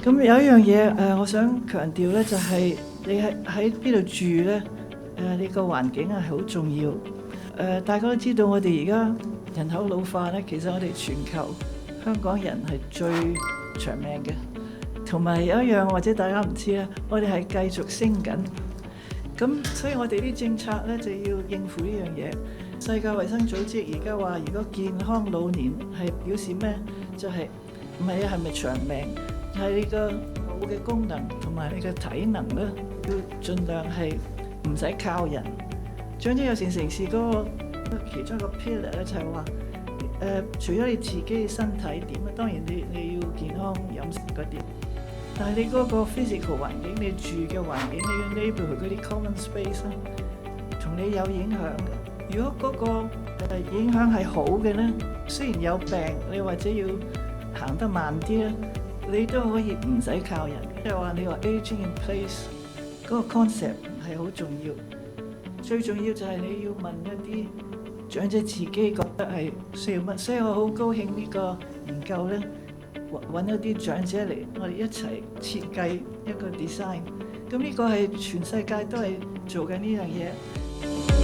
咁有一樣嘢我想強調咧，就係你喺邊度住咧，你個環境係好重要。大家都知道我哋而家人口老化咧，其實我哋全球香港人係最長命嘅。同埋有一樣或者大家唔知咧，我哋係繼續升緊。咁所以我哋啲政策咧就要應付呢樣嘢。世界衛生組織而家話，如果健康老年係表示咩？就係唔係係咪長命？係你個腦嘅功能同埋你嘅體能咧，要盡量係唔使靠人。長者友善城市嗰個其中一個 pillar 咧就係話，除咗你自己身體點啊，當然你要健康飲食嗰啲，但係你嗰個 physical 環境，你住嘅環境，你嘅 neighborhood 嗰啲 common space 咧，同你有影響嘅。如果嗰個影響係好嘅咧，雖然有病，你或者要行得慢啲咧，你都可以唔使靠人。即係話你話 aging in place 嗰個 concept 係好重要。最重要就係你要問一啲長者自己覺得係需要乜。所以我好高興呢個研究咧，揾一啲長者嚟，我哋一齊設計一個 design。咁呢個係全世界都係做緊呢樣嘢。